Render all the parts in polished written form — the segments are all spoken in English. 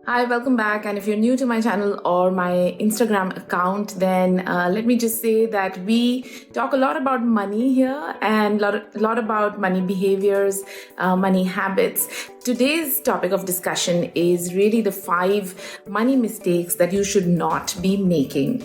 Hi, welcome back. And if you're new to my channel or my Instagram account, then let me just say that we talk a lot about money here and a lot about money behaviors, money habits. Today's topic of discussion is really the 5 money mistakes that you should not be making.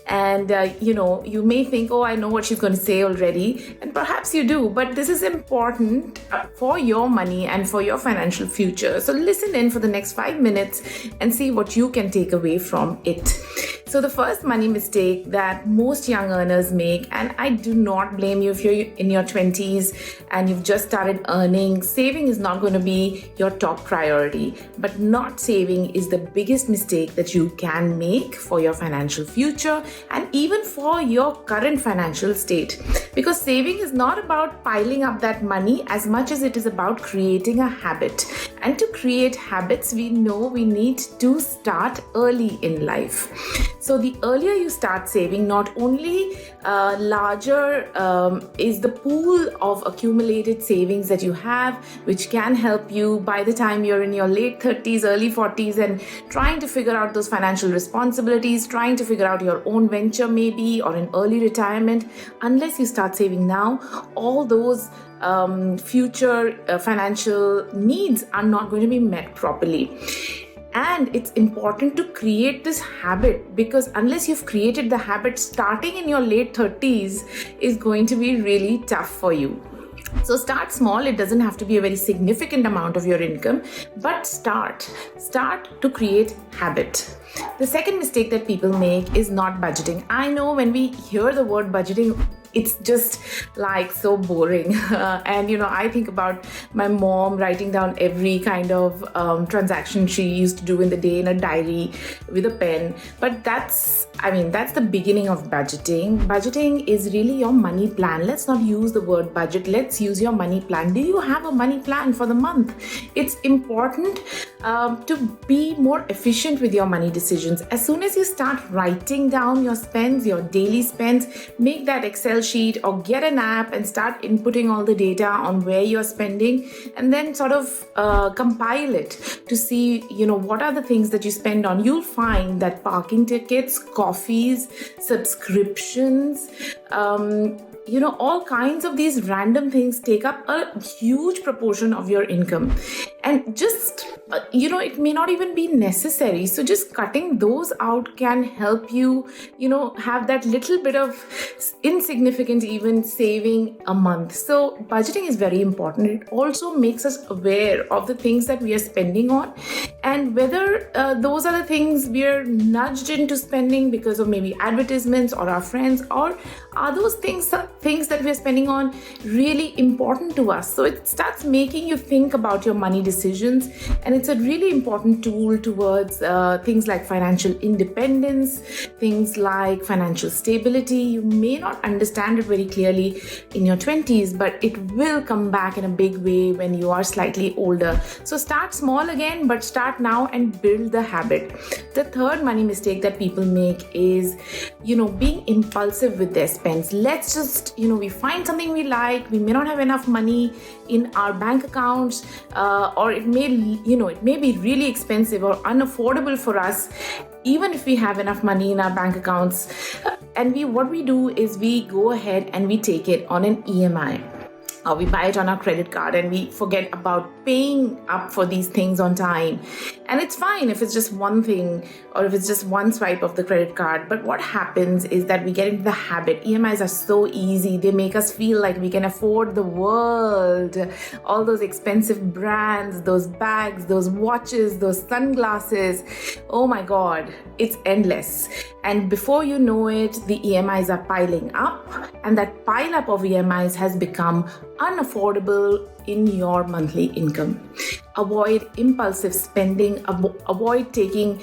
And, you may think, oh, I know what she's going to say already. And perhaps you do, but this is important for your money and for your financial future. So listen in for the next 5 minutes and see what you can take away from it. So the first money mistake that most young earners make, and I do not blame you if you're in your 20s and you've just started earning, saving is not going to be your top priority. But not saving is the biggest mistake that you can make for your financial future and even for your current financial state. Because saving is not about piling up that money as much as it is about creating a habit. And to create habits, we know we need to start early in life. So the earlier you start saving, not only larger is the pool of accumulated savings that you have, which can help you by the time you're in your late 30s, early 40s and trying to figure out those financial responsibilities, trying to figure out your own venture maybe or an early retirement. Unless you start saving now, all those future financial needs are not going to be met properly. And it's important to create this habit, because unless you've created the habit, starting in your late 30s is going to be really tough for you. So start small. It doesn't have to be a very significant amount of your income, but start to create habit. The second mistake that people make is not budgeting. I know when we hear the word budgeting, it's just like so boring. And I think about my mom writing down every kind of transaction she used to do in the day in a diary with a pen. But that's the beginning of budgeting. Budgeting is really your money plan. Let's not use the word budget. Let's use your money plan. Do you have a money plan for the month? It's important to be more efficient with your money decisions. As soon as you start writing down your spends, your daily spends, make that Excel sheet or get an app and start inputting all the data on where you're spending, and then sort of compile it to see what are the things that you spend on. You'll find that parking tickets, coffees, subscriptions, all kinds of these random things take up a huge proportion of your income. And just, it may not even be necessary. So just cutting those out can help you, have that little bit of insignificant even saving a month. So budgeting is very important. It also makes us aware of the things that we are spending on and whether those are the things we are nudged into spending because of maybe advertisements or our friends, or are those things that we're spending on really important to us. So it starts making you think about your money decisions, and it's a really important tool towards things like financial independence, things like financial stability. You may not understand it very clearly in your 20s, but it will come back in a big way when you are slightly older. So start small again, but start now and build the habit. The third money mistake that people make is, being impulsive with their spends. Let's just, we find something we like, we may not have enough money in our bank accounts, or it may be really expensive or unaffordable for us, even if we have enough money in our bank accounts. And what we do is we go ahead and we take it on an EMI. Or we buy it on our credit card and we forget about paying up for these things on time. And it's fine if it's just one thing or if it's just one swipe of the credit card. But what happens is that we get into the habit. EMIs are so easy. They make us feel like we can afford the world. All those expensive brands, those bags, those watches, those sunglasses. Oh my God, it's endless. And before you know it, the EMIs are piling up, and that pile up of EMIs has become unaffordable in your monthly income. Avoid impulsive spending, avoid taking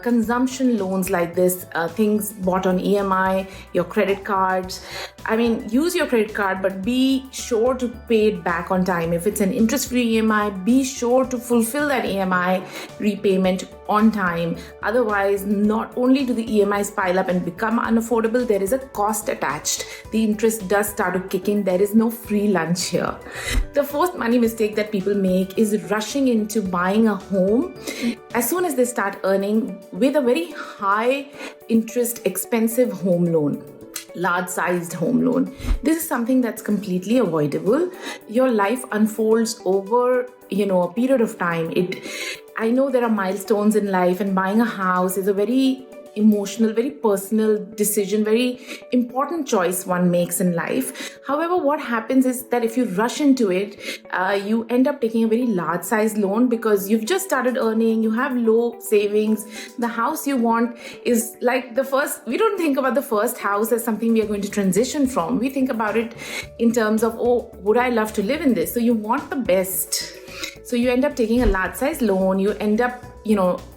consumption loans like this, things bought on EMI, your credit cards. Use your credit card, but be sure to pay it back on time. If it's an interest-free EMI, be sure to fulfill that EMI repayment on time. Otherwise, not only do the EMIs pile up and become unaffordable, there is a cost attached. The interest does start to kick in. There is no free lunch here. The fourth money mistake that people make is rushing into buying a home as soon as they start earning with a very high interest, expensive home loan. Large-sized home loan. This is something that's completely avoidable. Your life unfolds over, a period of time. I know there are milestones in life, and buying a house is a very emotional, very personal decision, very important choice one makes in life. However, what happens is that if you rush into it, you end up taking a very large size loan because you've just started earning, you have low savings. The house you want is like we don't think about the first house as something we are going to transition from. We think about it in terms of, would I love to live in this? So you want the best. So you end up taking a large size loan, you end up,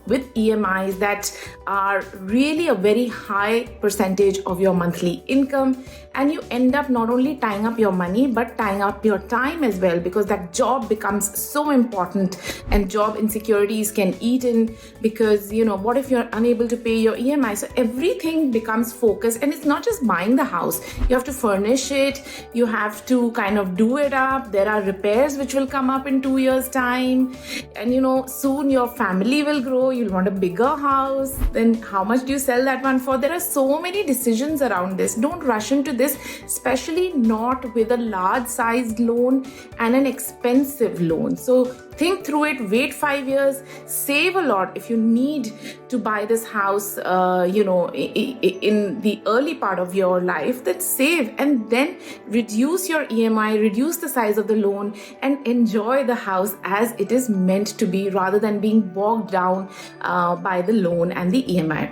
with EMIs that are really a very high percentage of your monthly income, and you end up not only tying up your money but tying up your time as well, because that job becomes so important, and job insecurities can eat in because what if you're unable to pay your EMI? So everything becomes focused, and it's not just buying the house. You have to furnish it, you have to kind of do it up. There are repairs which will come up in 2 years time, and soon your family will grow. You'll want a bigger house. Then how much do you sell that one for? There are so many decisions around this. Don't rush into this, especially not with a large sized loan and an expensive loan. So think through it, wait 5 years, save a lot. If you need to buy this house, in the early part of your life, then save and then reduce your EMI, reduce the size of the loan, and enjoy the house as it is meant to be, rather than being bogged down by the loan and the EMI.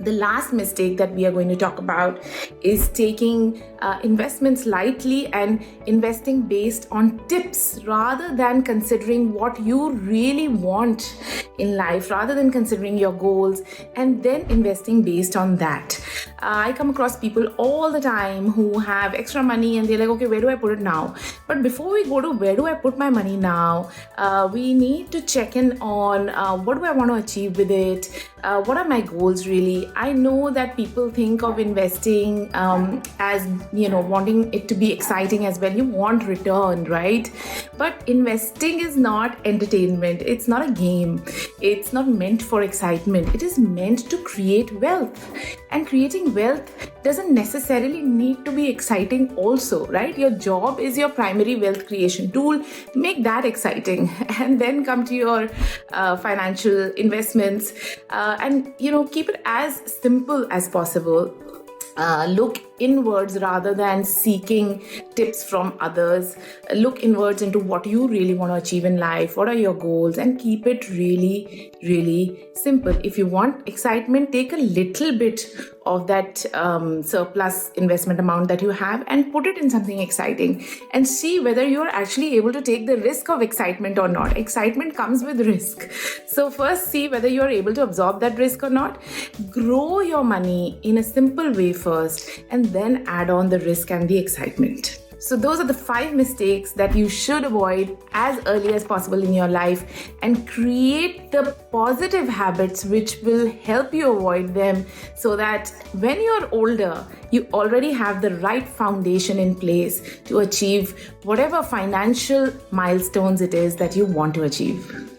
The last mistake that we are going to talk about is taking investments lightly and investing based on tips rather than considering what you really want in life, rather than considering your goals and then investing based on that. I come across people all the time who have extra money and they're like, okay, where do I put it now? But before we go to where do I put my money now, we need to check in on what do I want to achieve with it? What are my goals really? I know that people think of investing as, wanting it to be exciting as well. You want return, right? But investing is not entertainment. It's not a game. It's not meant for excitement. It is meant to create wealth. And creating wealth doesn't necessarily need to be exciting also, right? Your job is your primary wealth creation tool. Make that exciting and then come to your financial investments and keep it as simple as possible. Look inwards rather than seeking tips from others. Look inwards into what you really want to achieve in life. What are your goals? And keep it really, really simple. If you want excitement, take a little bit of that surplus investment amount that you have and put it in something exciting and see whether you're actually able to take the risk of excitement or not. Excitement comes with risk. So first see whether you're able to absorb that risk or not. Grow your money in a simple way first, and then add on the risk and the excitement. So those are the 5 mistakes that you should avoid as early as possible in your life, and create the positive habits which will help you avoid them, so that when you're older, you already have the right foundation in place to achieve whatever financial milestones it is that you want to achieve.